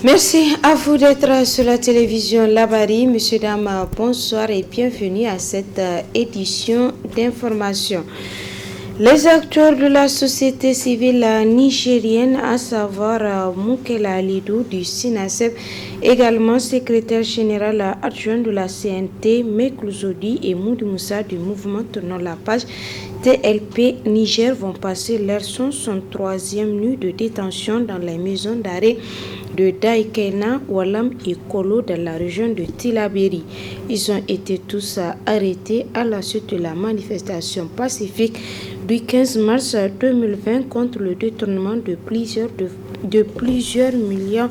Merci à vous d'être sur la télévision Labari. Monsieur, dames, bonsoir et bienvenue à cette édition d'information. Les acteurs de la société civile nigérienne, à savoir Moukela Alidou du SINASEP, également secrétaire général adjoint de la CNT, Meklouzodi et Moudi Moussa du mouvement Tournons la page TLP Niger vont passer leur 163e nuit de détention dans les maisons d'arrêt de Daïkena, Walam et Kolo dans la région de Tilaberi. Ils ont été tous arrêtés à la suite de la manifestation pacifique du 15 mars 2020 contre le détournement de plusieurs millions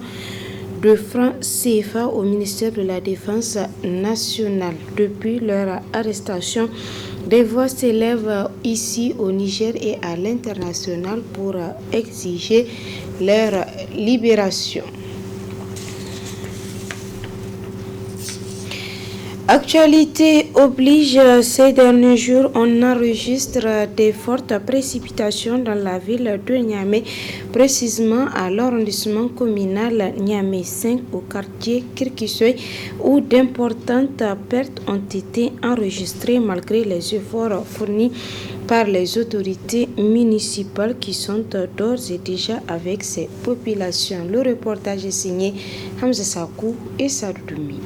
de francs CFA au ministère de la Défense nationale. Depuis leur arrestation, des voix s'élèvent ici au Niger et à l'international pour exiger leur libération. Actualité oblige, ces derniers jours, on enregistre des fortes précipitations dans la ville de Niamey, précisément à l'arrondissement communal Niamey 5 au quartier Kirkisoy, où d'importantes pertes ont été enregistrées malgré les efforts fournis par les autorités municipales qui sont d'ores et déjà avec ces populations. Le reportage est signé Hamza Sakou et Sadoumi.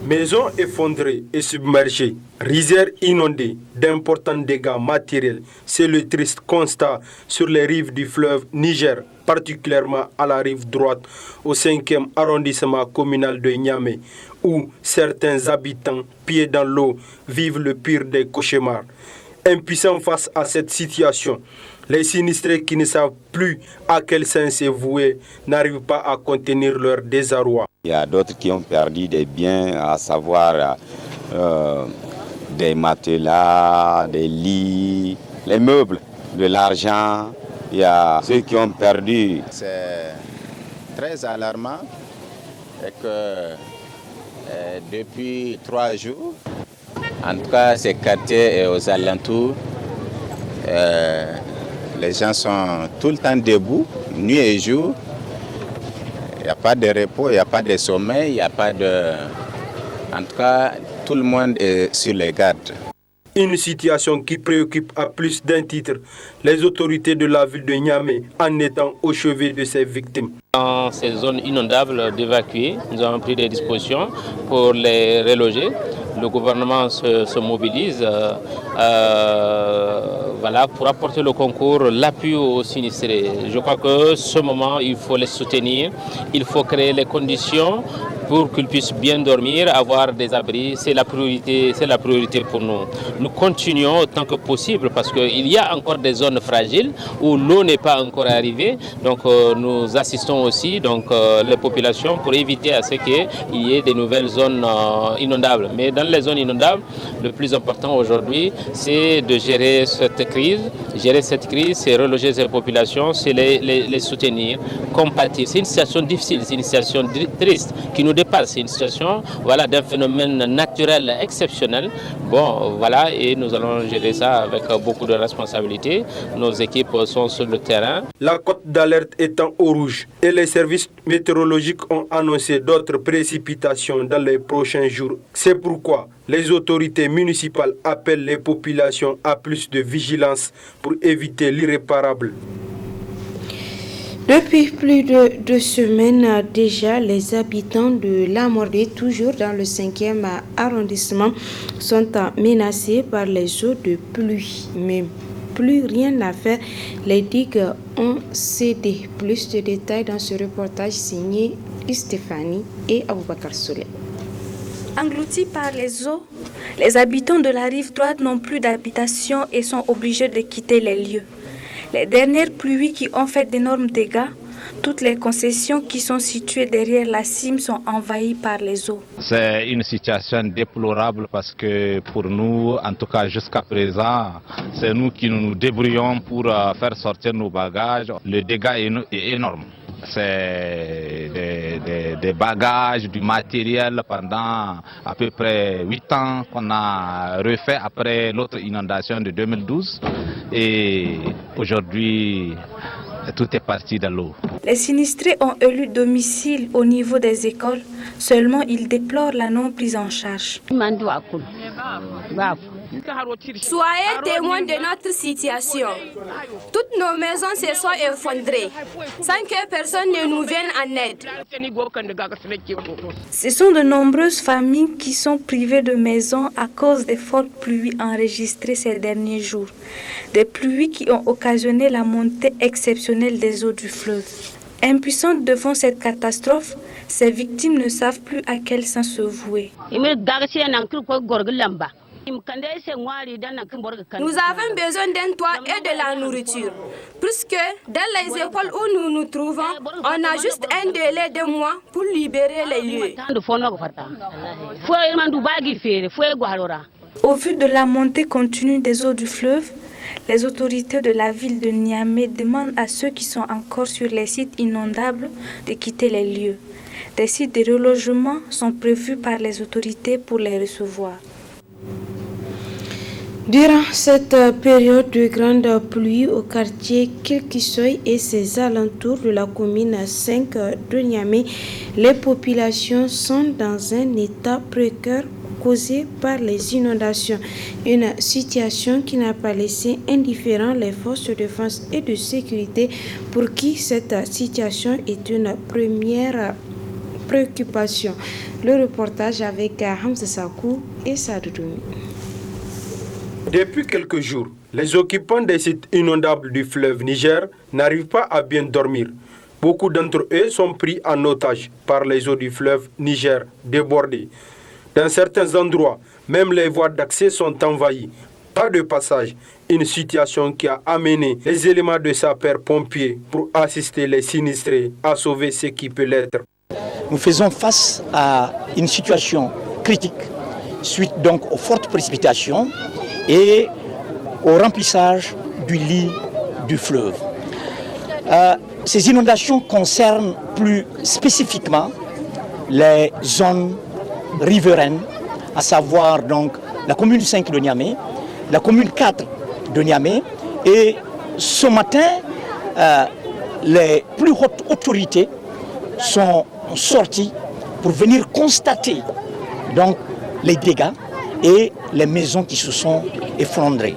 Maisons effondrées et submergées, rizières inondées, d'importants dégâts matériels, c'est le triste constat sur les rives du fleuve Niger, particulièrement à la rive droite, au 5e arrondissement communal de Niamey, où certains habitants, pieds dans l'eau, vivent le pire des cauchemars. Impuissants face à cette situation, les sinistrés qui ne savent plus à quel sens se vouer n'arrivent pas à contenir leur désarroi. Il y a d'autres qui ont perdu des biens, à savoir des matelas, des lits, les meubles, de l'argent. Il y a ceux qui ont perdu. C'est très alarmant et que depuis 3 jours, en tout cas ces quartiers et aux alentours, les gens sont tout le temps debout, nuit et jour. Il n'y a pas de repos, il n'y a pas de sommeil, il n'y a pas de... En tout cas, tout le monde est sur les gardes. Une situation qui préoccupe à plus d'un titre les autorités de la ville de Niamey en étant au chevet de ses victimes. Dans ces zones inondables d'évacuer, nous avons pris des dispositions pour les reloger. Le gouvernement se mobilise pour apporter le concours, l'appui aux sinistrés. Je crois que ce moment, il faut les soutenir, il faut créer les conditions pour qu'ils puissent bien dormir, avoir des abris. C'est la priorité pour nous. Nous continuons autant que possible parce qu'il y a encore des zones fragiles où l'eau n'est pas encore arrivée. Donc nous assistons aussi les populations pour éviter à ce qu'il y ait des nouvelles zones inondables. Mais dans les zones inondables, le plus important aujourd'hui, c'est de gérer cette crise. Gérer cette crise, c'est reloger ces populations, c'est les soutenir, compatir. C'est une situation difficile, c'est une situation triste qui nous dépasse. C'est une situation d'un phénomène naturel exceptionnel. Et nous allons gérer ça avec beaucoup de responsabilité. Nos équipes sont sur le terrain. La cote d'alerte étant au rouge et les services météorologiques ont annoncé d'autres précipitations dans les prochains jours. C'est pourquoi les autorités municipales appellent les populations à plus de vigilance pour éviter l'irréparable. Depuis plus de 2 semaines déjà, les habitants de Lamordé, toujours dans le 5e arrondissement, sont menacés par les eaux de pluie. Mais plus rien à faire, les digues ont cédé. Plus de détails dans ce reportage signé Stéphanie et Aboubakar Souley. Engloutis par les eaux, les habitants de la rive droite n'ont plus d'habitation et sont obligés de quitter les lieux. Les dernières pluies qui ont fait d'énormes dégâts, toutes les concessions qui sont situées derrière la cime sont envahies par les eaux. C'est une situation déplorable parce que pour nous, en tout cas jusqu'à présent, c'est nous qui nous débrouillons pour faire sortir nos bagages. Le dégât est énorme. C'est des bagages, du matériel pendant à peu près 8 ans qu'on a refait après l'autre inondation de 2012. Et aujourd'hui, tout est parti dans l'eau. Les sinistrés ont élu domicile au niveau des écoles, seulement ils déplorent la non prise en charge. Soyez témoins de notre situation. Toutes nos maisons se sont effondrées, sans que personne ne nous vienne en aide. Ce sont de nombreuses familles qui sont privées de maisons à cause des fortes pluies enregistrées ces derniers jours. Des pluies qui ont occasionné la montée exceptionnelle des eaux du fleuve. Impuissantes devant cette catastrophe, ces victimes ne savent plus à quel sens se vouer. Nous avons besoin d'un toit et de la nourriture, puisque dans les écoles où nous nous trouvons, on a juste un délai de mois pour libérer les lieux. Au vu de la montée continue des eaux du fleuve, les autorités de la ville de Niamey demandent à ceux qui sont encore sur les sites inondables de quitter les lieux. Des sites de relogement sont prévus par les autorités pour les recevoir. Durant cette période de grande pluie au quartier Kilkisoy et ses alentours de la commune 5 de Niamey, les populations sont dans un état précaire causé par les inondations. Une situation qui n'a pas laissé indifférents les forces de défense et de sécurité pour qui cette situation est une première préoccupation. Le reportage avec Hamza Sakou et Sadoudoumi. Depuis quelques jours, les occupants des sites inondables du fleuve Niger n'arrivent pas à bien dormir. Beaucoup d'entre eux sont pris en otage par les eaux du fleuve Niger débordées. Dans certains endroits, même les voies d'accès sont envahies. Pas de passage, une situation qui a amené les éléments de sapeurs-pompiers pour assister les sinistrés à sauver ce qui peut l'être. Nous faisons face à une situation critique suite donc aux fortes précipitations et au remplissage du lit du fleuve. Ces inondations concernent plus spécifiquement les zones riveraines, à savoir donc la commune 5 de Niamey, la commune 4 de Niamey, et ce matin, les plus hautes autorités sont sorties pour venir constater donc les dégâts et les maisons qui se sont effondrées.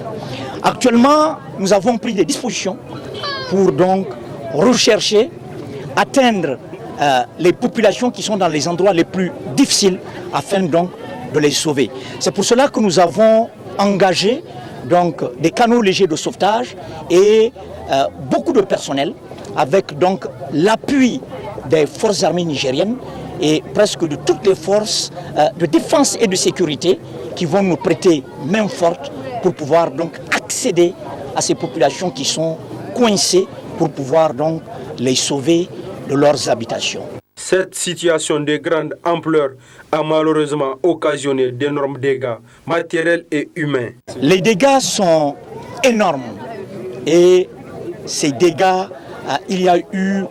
Actuellement, nous avons pris des dispositions pour donc rechercher, atteindre les populations qui sont dans les endroits les plus difficiles afin donc de les sauver. C'est pour cela que nous avons engagé donc des canaux légers de sauvetage et beaucoup de personnel avec donc l'appui des forces armées nigériennes et presque de toutes les forces de défense et de sécurité qui vont nous prêter main forte pour pouvoir donc accéder à ces populations qui sont coincées pour pouvoir donc les sauver de leurs habitations. Cette situation de grande ampleur a malheureusement occasionné d'énormes dégâts matériels et humains. Les dégâts sont énormes et ces dégâts, il y a eu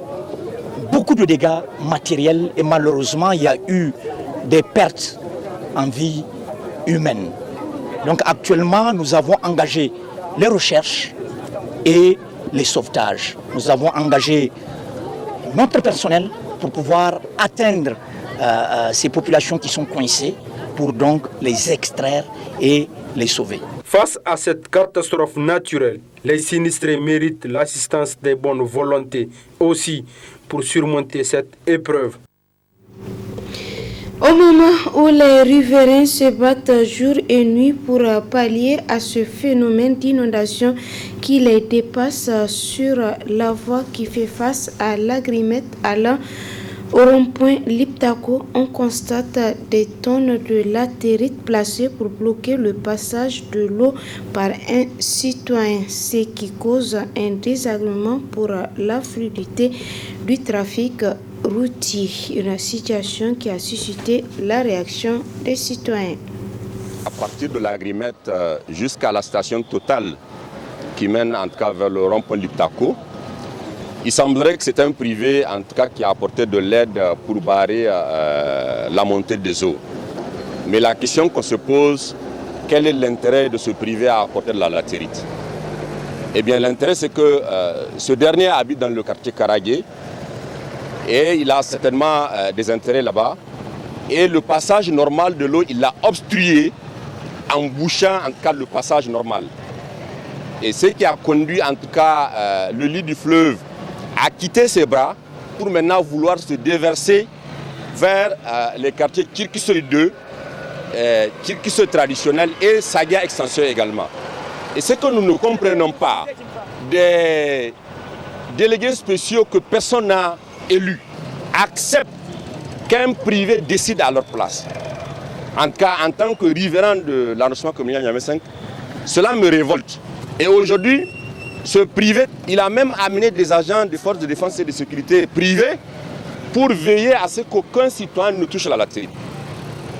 beaucoup de dégâts matériels et malheureusement il y a eu des pertes en vie humaine. Donc actuellement nous avons engagé les recherches et les sauvetages. Nous avons engagé notre personnel pour pouvoir atteindre ces populations qui sont coincées pour donc les extraire et les sauver. Face à cette catastrophe naturelle, les sinistrés méritent l'assistance des bonnes volontés aussi pour surmonter cette épreuve. Au moment où les riverains se battent jour et nuit pour pallier à ce phénomène d'inondation qui les dépasse sur la voie qui fait face à l'Agrimette allant au rond-point Liptako, on constate des tonnes de latérite placées pour bloquer le passage de l'eau par un citoyen, ce qui cause un désagrément pour la fluidité du trafic routier, une situation qui a suscité la réaction des citoyens. À partir de l'Agrimette jusqu'à la station Total qui mène en tout cas vers le rond-point Liptako, il semblerait que c'est un privé en tout cas qui a apporté de l'aide pour barrer la montée des eaux. Mais la question qu'on se pose, quel est l'intérêt de ce privé à apporter de la latérite? Eh bien, l'intérêt, c'est que ce dernier habite dans le quartier Karagué et il a certainement des intérêts là-bas. Et le passage normal de l'eau, il l'a obstrué en bouchant en tout cas le passage normal. Et ce qui a conduit en tout cas le lit du fleuve à quitter ses bras pour maintenant vouloir se déverser vers les quartiers Kirkisoy 2, Kirkisoy traditionnel et Sagia extension également. Et ce que nous ne comprenons pas, des délégués spéciaux que personne n'a élus acceptent qu'un privé décide à leur place. En tout cas, en tant que riverain de l'arrondissement communal Niamey 5, cela me révolte. Et aujourd'hui, ce privé, il a même amené des agents des forces de défense et de sécurité privées pour veiller à ce qu'aucun citoyen ne touche la latérite.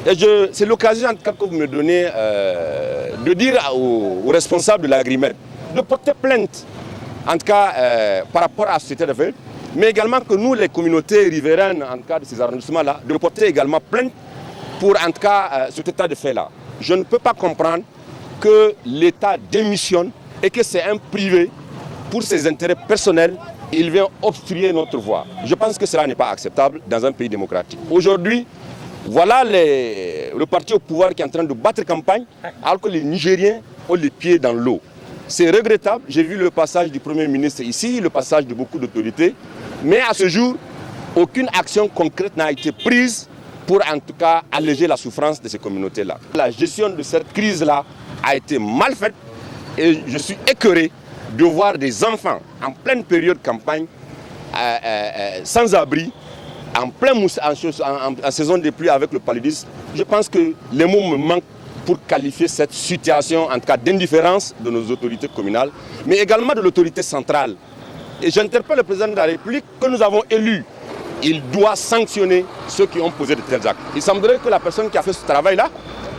Et c'est l'occasion en tout cas que vous me donnez de dire aux responsables de l'agrimètre de porter plainte, en tout cas par rapport à cet état de fait, mais également que nous, les communautés riveraines, en tout cas de ces arrondissements-là, de porter également plainte pour en tout cas cet état de fait-là. Je ne peux pas comprendre que l'État démissionne et que c'est un privé, pour ses intérêts personnels, il vient obstruer notre voie. Je pense que cela n'est pas acceptable dans un pays démocratique. Aujourd'hui, voilà le parti au pouvoir qui est en train de battre campagne, alors que les Nigériens ont les pieds dans l'eau. C'est regrettable. J'ai vu le passage du Premier ministre ici, le passage de beaucoup d'autorités. Mais à ce jour, aucune action concrète n'a été prise pour en tout cas alléger la souffrance de ces communautés-là. La gestion de cette crise-là a été mal faite et je suis écœuré de voir des enfants en pleine période de campagne, sans abri, en saison de pluie avec le paludisme. Je pense que les mots me manquent pour qualifier cette situation, en tout cas d'indifférence de nos autorités communales, mais également de l'autorité centrale. Et j'interpelle le président de la République que nous avons élu. Il doit sanctionner ceux qui ont posé de tels actes. Il semblerait que la personne qui a fait ce travail-là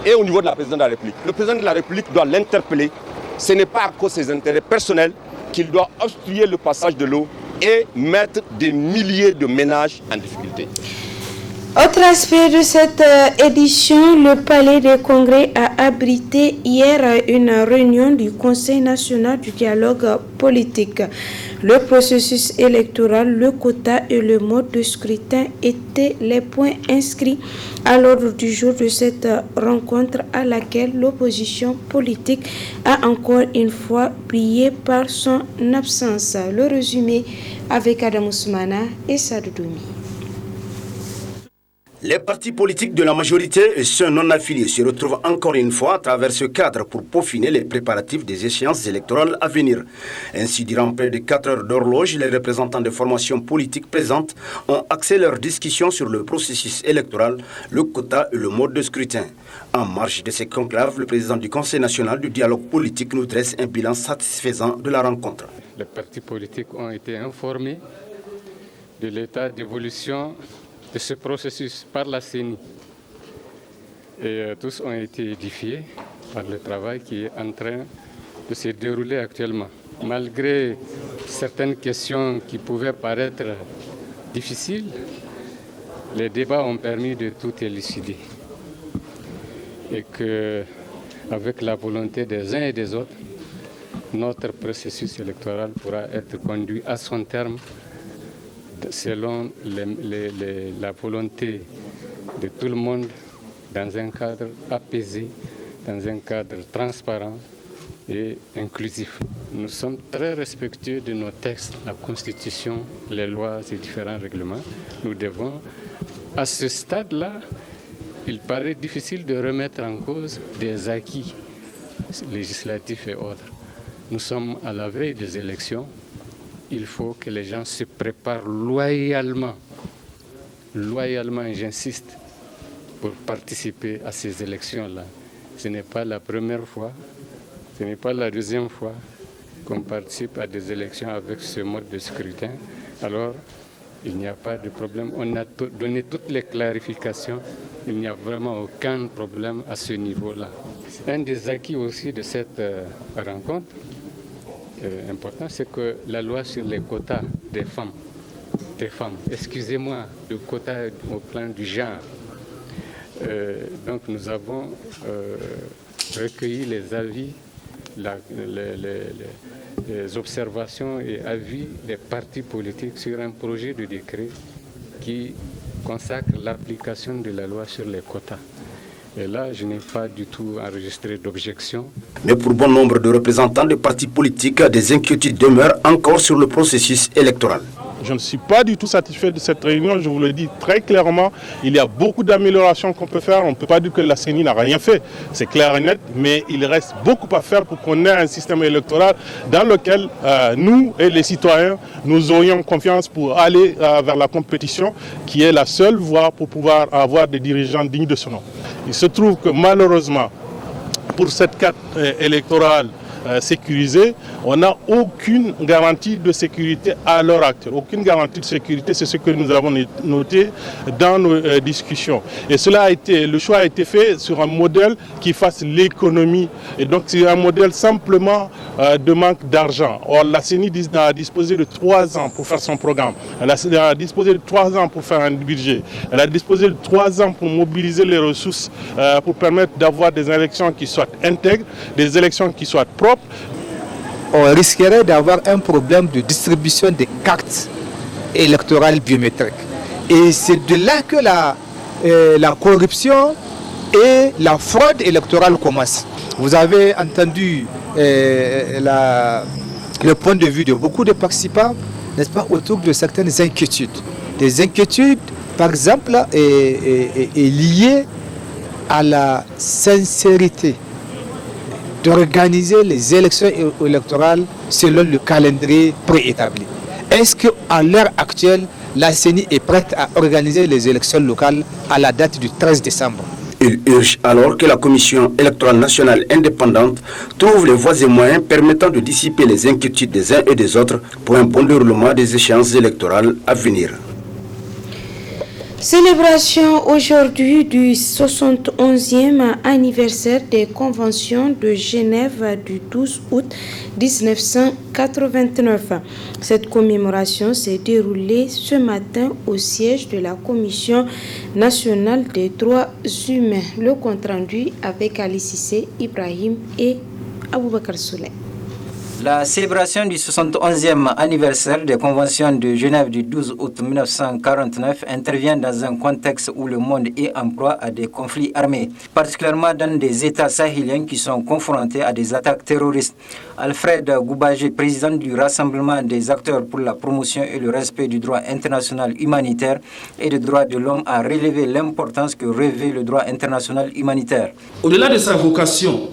est au niveau de la présidente de la République. Le président de la République doit l'interpeller. Ce n'est pas à cause de ses intérêts personnels qu'il doit obstruer le passage de l'eau et mettre des milliers de ménages en difficulté. Autre aspect de cette édition, le Palais des Congrès a abrité hier une réunion du Conseil national du dialogue politique. Le processus électoral, le quota et le mode de scrutin étaient les points inscrits à l'ordre du jour de cette rencontre à laquelle l'opposition politique a encore une fois brillé par son absence. Le résumé avec Adam Ousmana et Sadoudoumi. Les partis politiques de la majorité et ceux non affiliés se retrouvent encore une fois à travers ce cadre pour peaufiner les préparatifs des échéances électorales à venir. Ainsi, durant près de 4 heures d'horloge, les représentants des formations politiques présentes ont axé leur discussion sur le processus électoral, le quota et le mode de scrutin. En marge de ces conclaves, le président du Conseil national du dialogue politique nous dresse un bilan satisfaisant de la rencontre. Les partis politiques ont été informés de l'état d'évolution de ce processus par la CENI. Et tous ont été édifiés par le travail qui est en train de se dérouler actuellement. Malgré certaines questions qui pouvaient paraître difficiles, les débats ont permis de tout élucider. Et qu'avec la volonté des uns et des autres, notre processus électoral pourra être conduit à son terme selon la volonté de tout le monde, dans un cadre apaisé, dans un cadre transparent et inclusif. Nous sommes très respectueux de nos textes, la Constitution, les lois et différents règlements. Nous devons, à ce stade-là, il paraît difficile de remettre en cause des acquis législatifs et autres. Nous sommes à la veille des élections. Il faut que les gens se préparent loyalement, j'insiste, pour participer à ces élections-là. Ce n'est pas la première fois, ce n'est pas la deuxième fois qu'on participe à des élections avec ce mode de scrutin. Alors, il n'y a pas de problème. On a donné toutes les clarifications. Il n'y a vraiment aucun problème à ce niveau-là. Un des acquis aussi de cette rencontre, important, c'est que la loi sur les quotas des femmes, excusez-moi, le quota au plan du genre. Donc nous avons recueilli les avis, des observations et avis des partis politiques sur un projet de décret qui consacre l'application de la loi sur les quotas. Et là, je n'ai pas du tout enregistré d'objection. Mais pour bon nombre de représentants des partis politiques, des inquiétudes demeurent encore sur le processus électoral. Je ne suis pas du tout satisfait de cette réunion, je vous le dis très clairement. Il y a beaucoup d'améliorations qu'on peut faire. On ne peut pas dire que la CENI n'a rien fait, c'est clair et net, mais il reste beaucoup à faire pour qu'on ait un système électoral dans lequel nous et les citoyens, nous aurions confiance pour aller vers la compétition, qui est la seule voie pour pouvoir avoir des dirigeants dignes de ce nom. Il se trouve que malheureusement, pour cette carte électorale sécurisée, on n'a aucune garantie de sécurité à l'heure actuelle. Aucune garantie de sécurité, c'est ce que nous avons noté dans nos discussions. Et le choix a été fait sur un modèle qui fasse l'économie. Et donc c'est un modèle simplement de manque d'argent. Or la CENI a disposé de 3 ans pour faire son programme. Elle a disposé de 3 ans pour faire un budget. Elle a disposé de 3 ans pour mobiliser les ressources pour permettre d'avoir des élections qui soient intègres, des élections qui soient propres. On risquerait d'avoir un problème de distribution des cartes électorales biométriques. Et c'est de là que la corruption et la fraude électorale commencent. Vous avez entendu le point de vue de beaucoup de participants, n'est-ce pas, autour de certaines inquiétudes. Des inquiétudes, par exemple, liées à la sincérité d'organiser les élections électorales selon le calendrier préétabli. Est-ce qu'à l'heure actuelle, la CENI est prête à organiser les élections locales à la date du 13 décembre? Il urge alors que la Commission électorale nationale indépendante trouve les voies et moyens permettant de dissiper les inquiétudes des uns et des autres pour un bon déroulement des échéances électorales à venir. Célébration aujourd'hui du 71e anniversaire des conventions de Genève du 12 août 1989. Cette commémoration s'est déroulée ce matin au siège de la Commission nationale des droits humains. Le compte-rendu avec Ali Cissé, Ibrahim et Aboubakar Souley. La célébration du 71e anniversaire des conventions de Genève du 12 août 1949 intervient dans un contexte où le monde est en proie à des conflits armés, particulièrement dans des États sahéliens qui sont confrontés à des attaques terroristes. Alfred Goubagé, président du Rassemblement des acteurs pour la promotion et le respect du droit international humanitaire et des droits de l'homme, a relevé l'importance que revêt le droit international humanitaire. Au-delà de sa vocation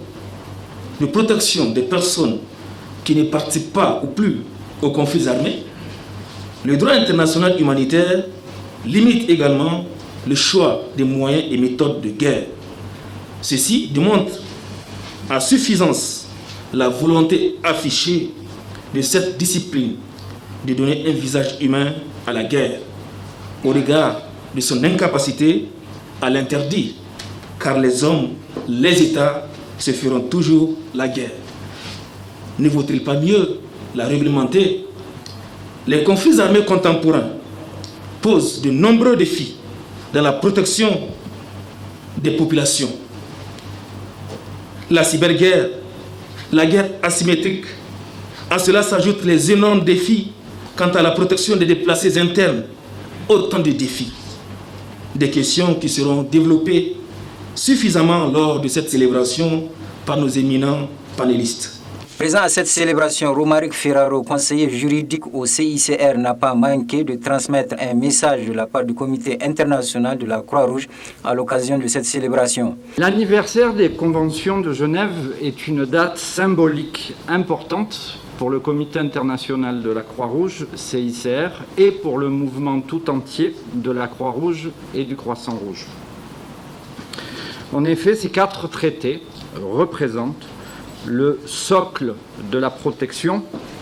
de protection des personnes qui ne participent pas ou plus aux conflits armés, le droit international humanitaire limite également le choix des moyens et méthodes de guerre. Ceci démontre à suffisance la volonté affichée de cette discipline de donner un visage humain à la guerre, au regard de son incapacité à l'interdire, car les hommes, les États se feront toujours la guerre. Ne vaut-il pas mieux la réglementer? Les conflits armés contemporains posent de nombreux défis dans la protection des populations. La cyberguerre, la guerre asymétrique, à cela s'ajoutent les énormes défis quant à la protection des déplacés internes, autant de défis. Des questions qui seront développées suffisamment lors de cette célébration par nos éminents panélistes. Présent à cette célébration, Romaric Ferraro, conseiller juridique au CICR, n'a pas manqué de transmettre un message de la part du Comité international de la Croix-Rouge à l'occasion de cette célébration. L'anniversaire des conventions de Genève est une date symbolique importante pour le Comité international de la Croix-Rouge, CICR, et pour le mouvement tout entier de la Croix-Rouge et du Croissant-Rouge. En effet, ces 4 traités représentent le socle de la protection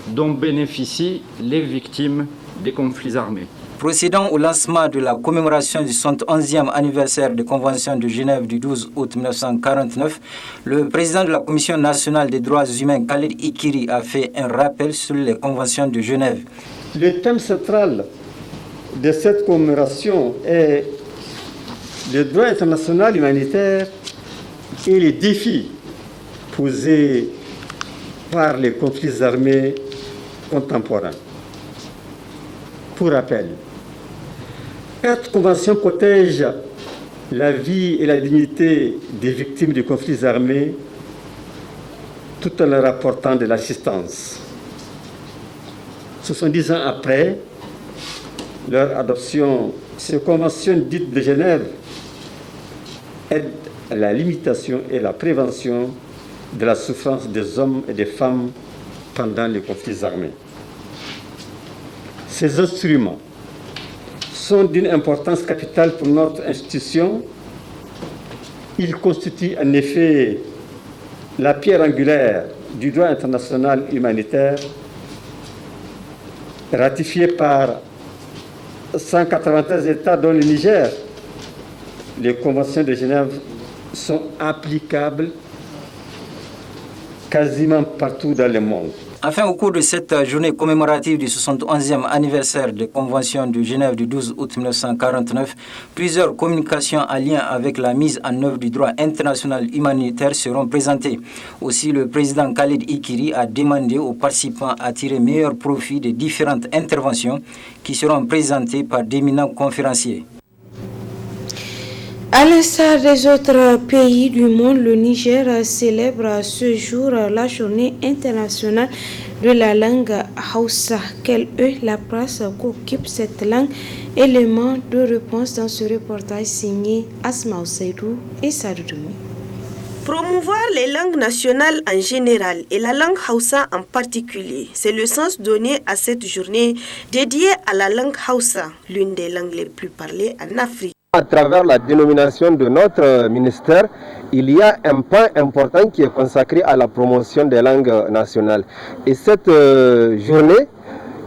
dont bénéficient les victimes des conflits armés. Procédant au lancement de la commémoration du 71e anniversaire des conventions de Genève du 12 août 1949, le président de la Commission nationale des droits humains, Khaled Ikiri, a fait un rappel sur les conventions de Genève. Le thème central de cette commémoration est le droit international humanitaire et les défis posés par les conflits armés contemporain. Pour rappel, 4 conventions protègent la vie et la dignité des victimes de conflits armés tout en leur apportant de l'assistance. 70 ans après leur adoption, ces conventions dites de Genève aident à la limitation et la prévention de la souffrance des hommes et des femmes pendant les conflits armés. Ces instruments sont d'une importance capitale pour notre institution. Ils constituent en effet la pierre angulaire du droit international humanitaire ratifié par 193 États dont le Niger. Les conventions de Genève sont applicables quasiment partout dans le monde. Enfin, au cours de cette journée commémorative du 71e anniversaire des conventions de Genève du 12 août 1949, plusieurs communications en lien avec la mise en œuvre du droit international humanitaire seront présentées. Aussi, le président Khalid Ikiri a demandé aux participants à tirer meilleur profit des différentes interventions qui seront présentées par d'éminents conférenciers. À l'instar des autres pays du monde, le Niger célèbre ce jour la journée internationale de la langue Hausa. Quelle est la place qu'occupe cette langue? Élément de réponse dans ce reportage signé Asma Oseidou et Sadoumi. Promouvoir les langues nationales en général et la langue Hausa en particulier, c'est le sens donné à cette journée dédiée à la langue Hausa, l'une des langues les plus parlées en Afrique. À travers la dénomination de notre ministère, il y a un point important qui est consacré à la promotion des langues nationales. Et cette journée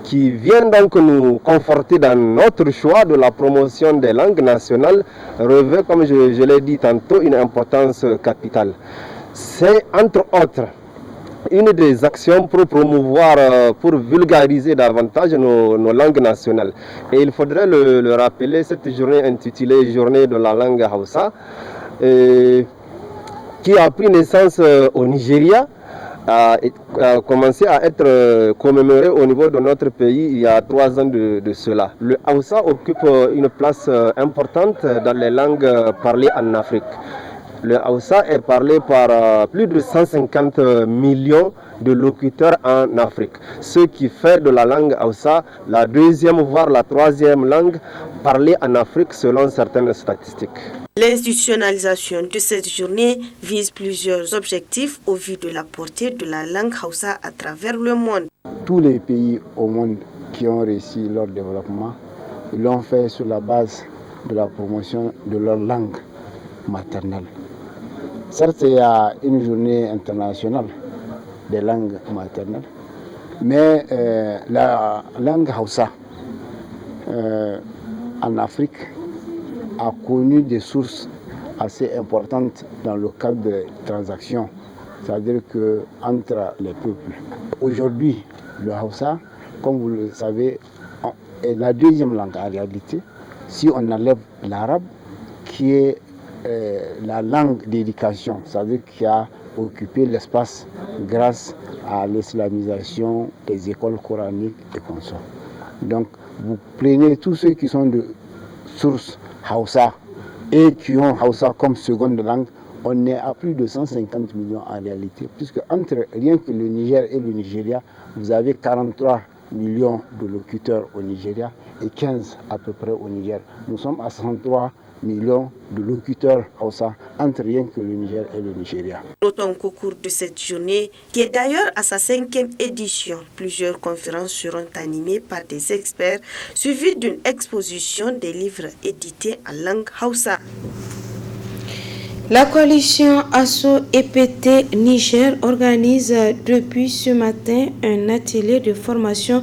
qui vient donc nous conforter dans notre choix de la promotion des langues nationales revêt, comme je l'ai dit tantôt, une importance capitale. C'est entre autres une des actions pour promouvoir, pour vulgariser davantage nos langues nationales. Et il faudrait le rappeler, cette journée intitulée Journée de la langue Hausa, qui a pris naissance au Nigeria, a commencé à être commémorée au niveau de notre pays il y a 3 ans de cela. Le Hausa occupe une place importante dans les langues parlées en Afrique. Le Hausa est parlé par plus de 150 millions de locuteurs en Afrique, ce qui fait de la langue Hausa la 2e voire la 3e langue parlée en Afrique selon certaines statistiques. L'institutionnalisation de cette journée vise plusieurs objectifs au vu de la portée de la langue Hausa à travers le monde. Tous les pays au monde qui ont réussi leur développement l'ont fait sur la base de la promotion de leur langue maternelle. Certes, il y a une journée internationale des langues maternelles, mais la langue Hausa en Afrique a connu des sources assez importantes dans le cadre des transactions, c'est-à-dire qu'entre les peuples. Aujourd'hui, le Hausa, comme vous le savez, est la 2e langue en réalité, si on enlève l'arabe, qui est la langue d'éducation, c'est-à-dire qui a occupé l'espace grâce à l'islamisation des écoles coraniques et consorts. Donc, vous prenez tous ceux qui sont de source Hausa et qui ont Hausa comme seconde langue, on est à plus de 150 millions en réalité, puisque entre rien que le Niger et le Nigeria, vous avez 43 millions de locuteurs au Nigeria et 15 à peu près au Niger. Nous sommes à 63 millions de locuteurs Hausa entre rien que le Niger et le Nigeria. Notons qu'au cours de cette journée, qui est d'ailleurs à sa 5e édition, plusieurs conférences seront animées par des experts, suivies d'une exposition des livres édités en langue Hausa. La coalition ASSO-EPT Niger organise depuis ce matin un atelier de formation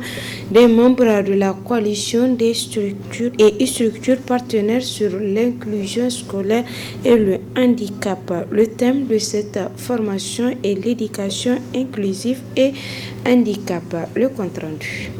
des membres de la coalition des structures et structures partenaires sur l'inclusion scolaire et le handicap. Le thème de cette formation est l'éducation inclusive et handicap. Le compte rendu.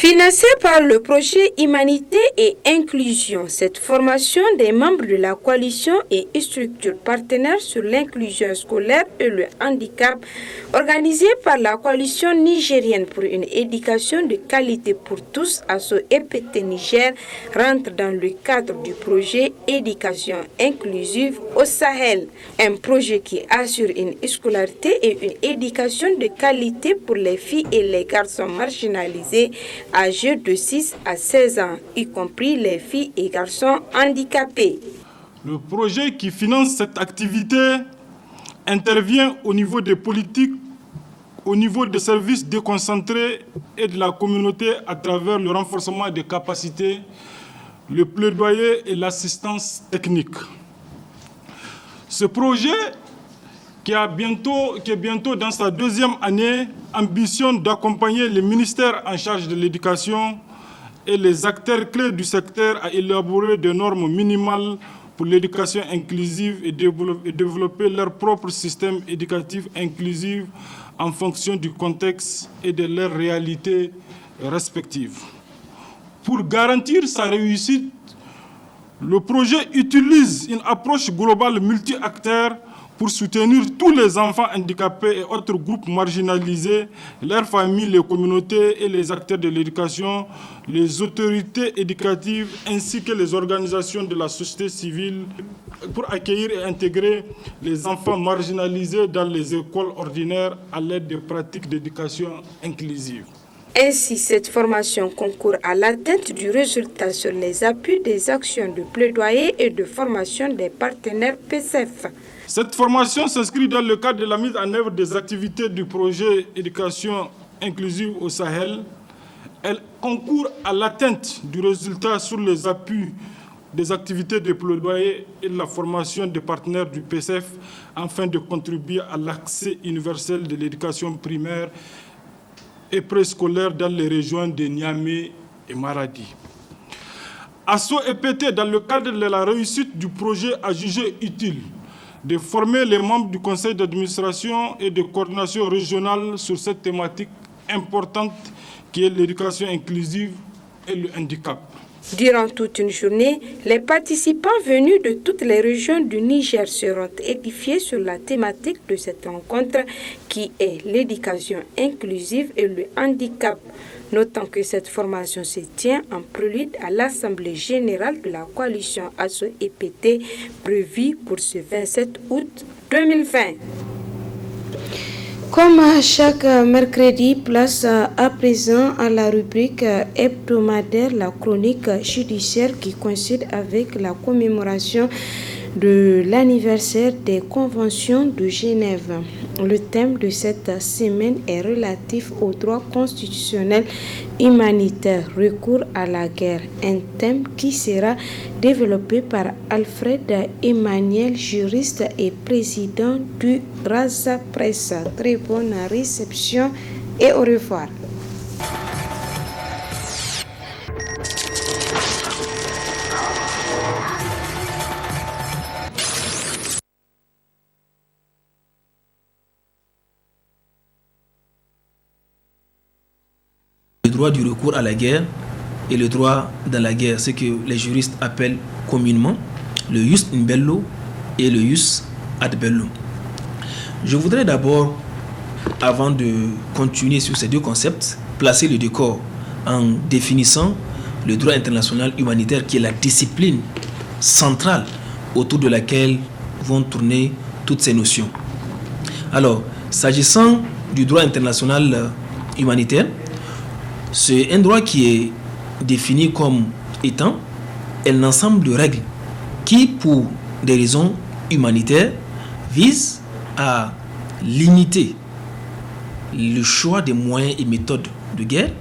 Financée par le projet Humanité et Inclusion, cette formation des membres de la coalition et structures partenaires sur l'inclusion scolaire et le handicap, organisée par la coalition nigérienne pour une éducation de qualité pour tous, ASSO-EPT Niger, rentre dans le cadre du projet Éducation inclusive au Sahel, un projet qui assure une scolarité et une éducation de qualité pour les filles et les garçons marginalisés âgés de 6 à 16 ans, y compris les filles et garçons handicapés. Le projet qui finance cette activité intervient au niveau des politiques, au niveau des services déconcentrés et de la communauté à travers le renforcement des capacités, le plaidoyer et l'assistance technique. Ce projet, qui est bientôt dans sa deuxième année, ambitionne d'accompagner les ministères en charge de l'éducation et les acteurs clés du secteur à élaborer des normes minimales pour l'éducation inclusive et développer leur propre système éducatif inclusif en fonction du contexte et de leurs réalités respectives. Pour garantir sa réussite, le projet utilise une approche globale multi-acteurs pour soutenir tous les enfants handicapés et autres groupes marginalisés, leurs familles, les communautés et les acteurs de l'éducation, les autorités éducatives ainsi que les organisations de la société civile pour accueillir et intégrer les enfants marginalisés dans les écoles ordinaires à l'aide des pratiques d'éducation inclusive. Ainsi, cette formation concourt à l'atteinte du résultat sur les appuis des actions de plaidoyer et de formation des partenaires PCF. Cette formation s'inscrit dans le cadre de la mise en œuvre des activités du projet Éducation inclusive au Sahel. Elle concourt à l'atteinte du résultat sur les appuis des activités de plaidoyer et de la formation des partenaires du PCF afin de contribuer à l'accès universel de l'éducation primaire et préscolaire dans les régions de Niamey et Maradi. ASSO-EPT, dans le cadre de la réussite du projet, a jugé utile de former les membres du conseil d'administration et de coordination régionale sur cette thématique importante qui est l'éducation inclusive et le handicap. Durant toute une journée, les participants venus de toutes les régions du Niger seront édifiés sur la thématique de cette rencontre qui est l'éducation inclusive et le handicap. Notant que cette formation se tient en prélude à l'Assemblée générale de la coalition ASSO-EPT prévue pour ce 27 août 2020. Comme à chaque mercredi, place à présent à la rubrique hebdomadaire, la chronique judiciaire qui coïncide avec la commémoration de l'anniversaire des conventions de Genève. Le thème de cette semaine est relatif au droit constitutionnel humanitaire, recours à la guerre, un thème qui sera développé par Alfred Emmanuel, juriste et président du Raza Presse. Très bonne réception et au revoir. Le droit du recours à la guerre et le droit dans la guerre, ce que les juristes appellent communément le jus in bello et le jus ad bellum. Je voudrais d'abord, avant de continuer sur ces deux concepts, placer le décor en définissant le droit international humanitaire qui est la discipline centrale autour de laquelle vont tourner toutes ces notions. Alors, s'agissant du droit international humanitaire, c'est un droit qui est défini comme étant un ensemble de règles qui, pour des raisons humanitaires, visent à limiter le choix des moyens et méthodes de guerre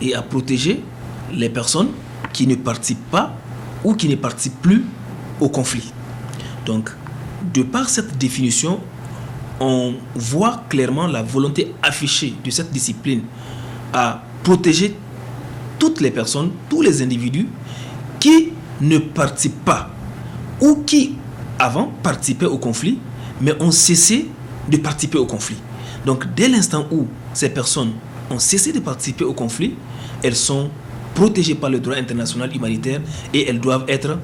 et à protéger les personnes qui ne participent pas ou qui ne participent plus au conflit. Donc, de par cette définition, on voit clairement la volonté affichée de cette discipline à protéger toutes les personnes, tous les individus qui ne participent pas ou qui, avant, participaient au conflit, mais ont cessé de participer au conflit. Donc, dès l'instant où ces personnes ont cessé de participer au conflit, elles sont protégées par le droit international humanitaire et elles doivent être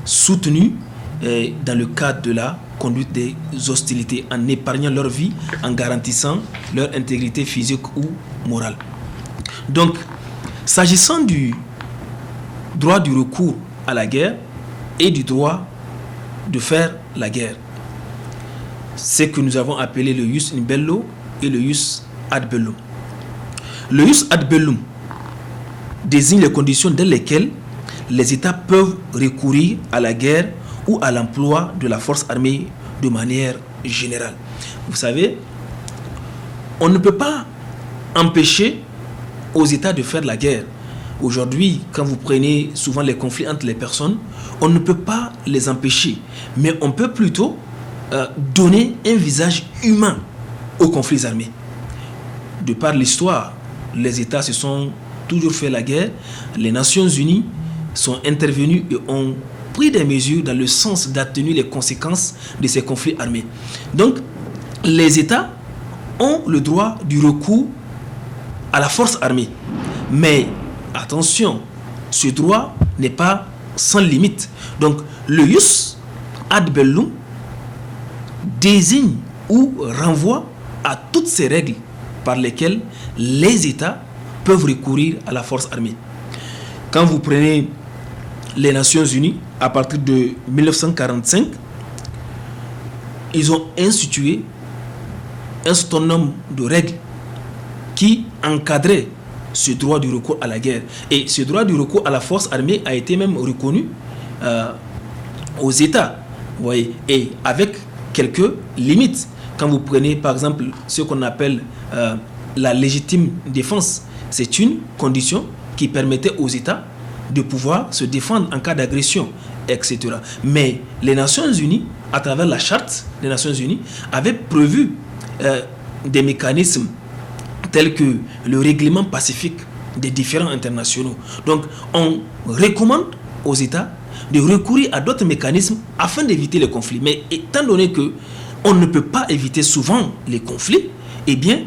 soutenues dans le cadre de la conduite des hostilités, en épargnant leur vie, en garantissant leur intégrité physique ou morale. Donc, s'agissant du droit du recours à la guerre et du droit de faire la guerre, c'est que nous avons appelé le jus in bello et le jus ad bellum. Le jus ad bellum désigne les conditions dans lesquelles les États peuvent recourir à la guerre ou à l'emploi de la force armée de manière générale. Vous savez, on ne peut pas empêcher aux États de faire la guerre. Aujourd'hui, quand vous prenez souvent les conflits entre les personnes, on ne peut pas les empêcher, mais on peut plutôt donner un visage humain aux conflits armés. De par l'histoire, les États se sont toujours fait la guerre. Les Nations Unies sont intervenues et ont pris des mesures dans le sens d'atténuer les conséquences de ces conflits armés. Donc, les États ont le droit du recours à la force armée. Mais attention, ce droit n'est pas sans limite. Donc, le jus ad bellum désigne ou renvoie à toutes ces règles par lesquelles les États peuvent recourir à la force armée. Quand vous prenez les Nations Unies, à partir de 1945, ils ont institué un certain nombre de règles qui encadraient ce droit du recours à la guerre. Et ce droit du recours à la force armée a été même reconnu aux États. Vous voyez, et avec quelques limites. Quand vous prenez par exemple ce qu'on appelle la légitime défense, c'est une condition qui permettait aux États de pouvoir se défendre en cas d'agression, etc. Mais les Nations Unies, à travers la charte des Nations Unies, avaient prévu des mécanismes tels que le règlement pacifique des différends internationaux. Donc, on recommande aux États de recourir à d'autres mécanismes afin d'éviter les conflits. Mais étant donné que on ne peut pas éviter souvent les conflits, eh bien,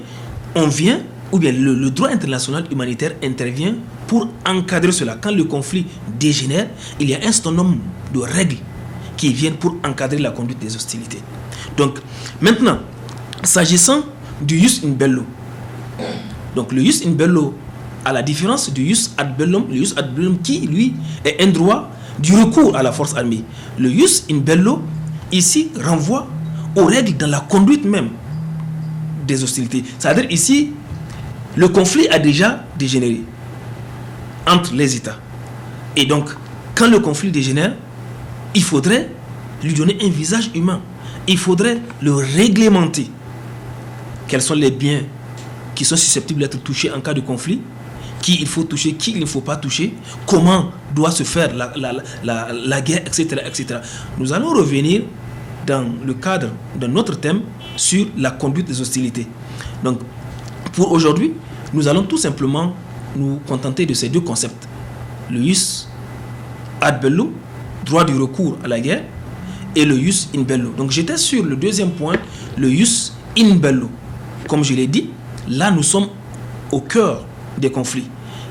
on vient, ou bien le droit international humanitaire intervient pour encadrer cela. Quand le conflit dégénère, il y a un certain nombre de règles qui viennent pour encadrer la conduite des hostilités. Donc, maintenant, s'agissant du jus in bello, donc le jus in bello, à la différence du jus ad bellum, le jus ad bellum qui, lui, est un droit du recours à la force armée. Le jus in bello, ici, renvoie aux règles dans la conduite même des hostilités. C'est-à-dire ici, le conflit a déjà dégénéré entre les États. Et donc, quand le conflit dégénère, il faudrait lui donner un visage humain. Il faudrait le réglementer. Quels sont les biens qui sont susceptibles d'être touchés en cas de conflit, qui il faut toucher, qui il ne faut pas toucher, comment doit se faire la guerre, etc., etc. Nous allons revenir dans le cadre de notre thème sur la conduite des hostilités. Donc, pour aujourd'hui, nous allons tout simplement nous contenter de ces deux concepts. Le jus ad bellum, droit du recours à la guerre, et le jus in bello. Donc, j'étais sur le deuxième point, le jus in bello. Comme je l'ai dit, là, nous sommes au cœur des conflits.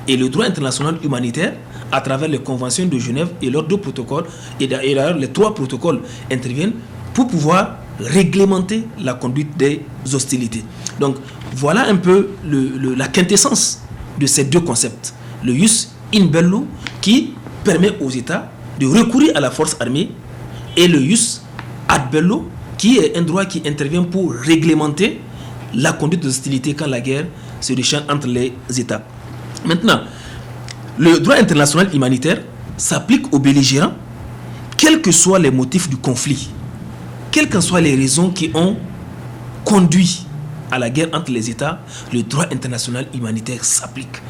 Et le droit international humanitaire, à travers les conventions de Genève et leurs deux protocoles, et d'ailleurs les trois protocoles interviennent pour pouvoir réglementer la conduite des hostilités. Donc, voilà un peu la quintessence de ces deux concepts. Le jus in bello, qui permet aux États de recourir à la force armée, et le jus ad bello, qui est un droit qui intervient pour réglementer la conduite des hostilités quand la guerre se déchaîne entre les États. Maintenant, le droit international humanitaire s'applique aux belligérants, quels que soient les motifs du conflit, quelles que soient les raisons qui ont conduit à la guerre entre les États. Le droit international humanitaire s'applique.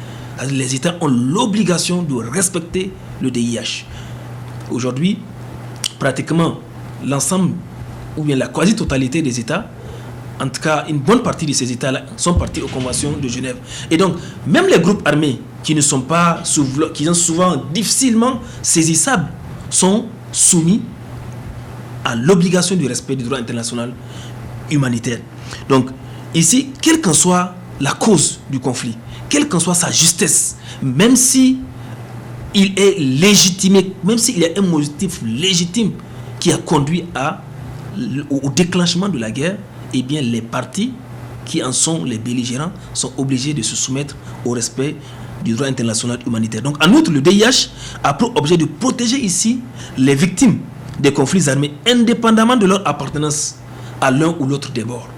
Les États ont l'obligation de respecter le DIH. Aujourd'hui, pratiquement l'ensemble ou bien la quasi-totalité des États, en tout cas une bonne partie de ces États-là, sont partis aux conventions de Genève. Et donc, même les groupes armés qui ne sont pas, qui sont souvent difficilement saisissables, sont soumis à l'obligation du respect du droit international humanitaire. Donc, ici, quelle qu'en soit la cause du conflit, quelle qu'en soit sa justesse, même si il est légitimé, même s'il y a un motif légitime qui a conduit au déclenchement de la guerre, eh bien les partis qui en sont les belligérants sont obligés de se soumettre au respect du droit international humanitaire. Donc en outre, le DIH a pour objet de protéger ici les victimes des conflits armés indépendamment de leur appartenance à l'un ou l'autre des bords.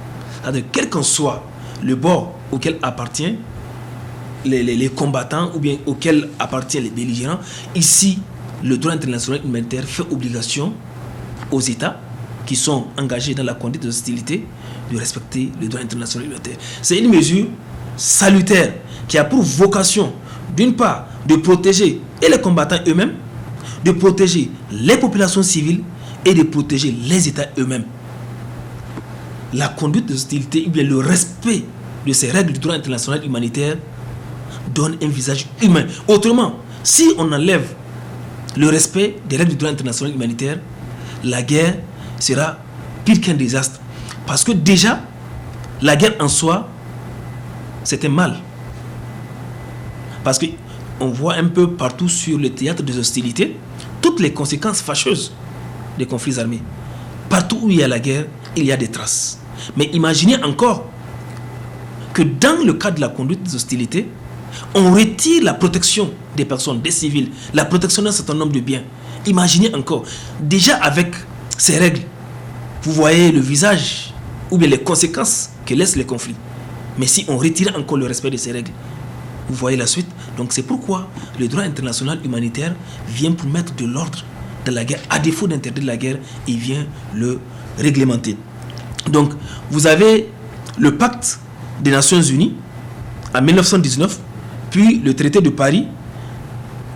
C'est-à-dire quel qu'en soit le bord auquel appartient les combattants ou bien auquel appartiennent les belligérants, ici le droit international humanitaire fait obligation aux États qui sont engagés dans la conduite des hostilités de respecter le droit international humanitaire. C'est une mesure salutaire qui a pour vocation, d'une part, de protéger et les combattants eux-mêmes, de protéger les populations civiles et de protéger les États eux-mêmes. La conduite des hostilités, ou bien le respect de ces règles du droit international humanitaire donne un visage humain. Autrement, si on enlève le respect des règles du droit international humanitaire, la guerre sera pire qu'un désastre. Parce que déjà, la guerre en soi, c'est un mal. Parce qu'on voit un peu partout sur le théâtre des hostilités toutes les conséquences fâcheuses des conflits armés. Partout où il y a la guerre, il y a des traces. Mais imaginez encore que dans le cadre de la conduite des hostilités, on retire la protection des personnes, des civils, la protection d'un certain nombre de biens. Imaginez encore, déjà avec ces règles, vous voyez le visage ou bien les conséquences que laissent les conflits. Mais si on retire encore le respect de ces règles, vous voyez la suite. Donc c'est pourquoi le droit international humanitaire vient pour mettre de l'ordre dans la guerre. À défaut d'interdire la guerre, il vient le réglementer. Donc vous avez le pacte des Nations Unies en 1919, puis le traité de Paris,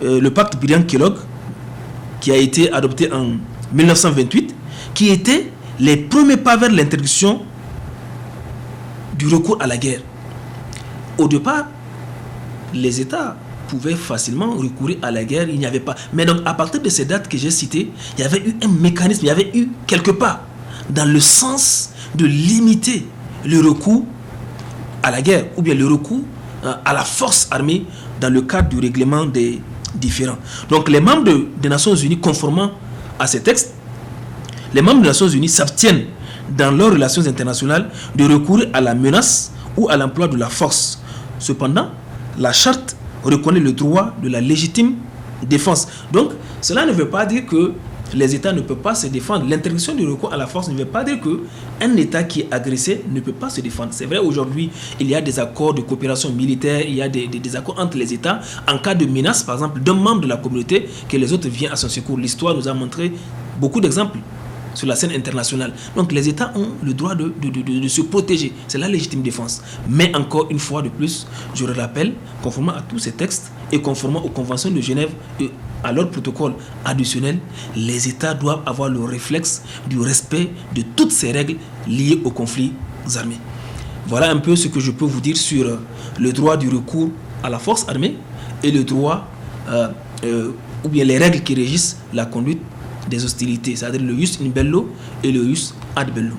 le pacte Briand-Kellogg, qui a été adopté en 1928, qui étaient les premiers pas vers l'interdiction du recours à la guerre. Au départ, les États pouvaient facilement recourir à la guerre, il n'y avait pas. Mais donc, à partir de ces dates que j'ai citées, il y avait eu un mécanisme, il y avait eu quelque part dans le sens de limiter le recours à la guerre, ou bien le recours à la force armée dans le cadre du règlement des différends. Donc, les membres des Nations Unies, conformément à ces textes, les membres des Nations Unies s'abstiennent dans leurs relations internationales de recourir à la menace ou à l'emploi de la force. Cependant, la charte reconnaît le droit de la légitime défense. Donc, cela ne veut pas dire que les États ne peuvent pas se défendre. L'interdiction du recours à la force ne veut pas dire qu'un État qui est agressé ne peut pas se défendre. C'est vrai, aujourd'hui, il y a des accords de coopération militaire, il y a des accords entre les États en cas de menace, par exemple, d'un membre de la communauté que les autres viennent à son secours. L'histoire nous a montré beaucoup d'exemples sur la scène internationale. Donc les États ont le droit de se protéger. C'est la légitime défense. Mais encore une fois de plus, je le rappelle, conformément à tous ces textes et conformément aux conventions de Genève et à leur protocole additionnel, les États doivent avoir le réflexe du respect de toutes ces règles liées aux conflits armés. Voilà un peu ce que je peux vous dire sur le droit du recours à la force armée et le droit, ou bien les règles qui régissent la conduite des hostilités, c'est-à-dire le jus in bello et le jus ad bellum.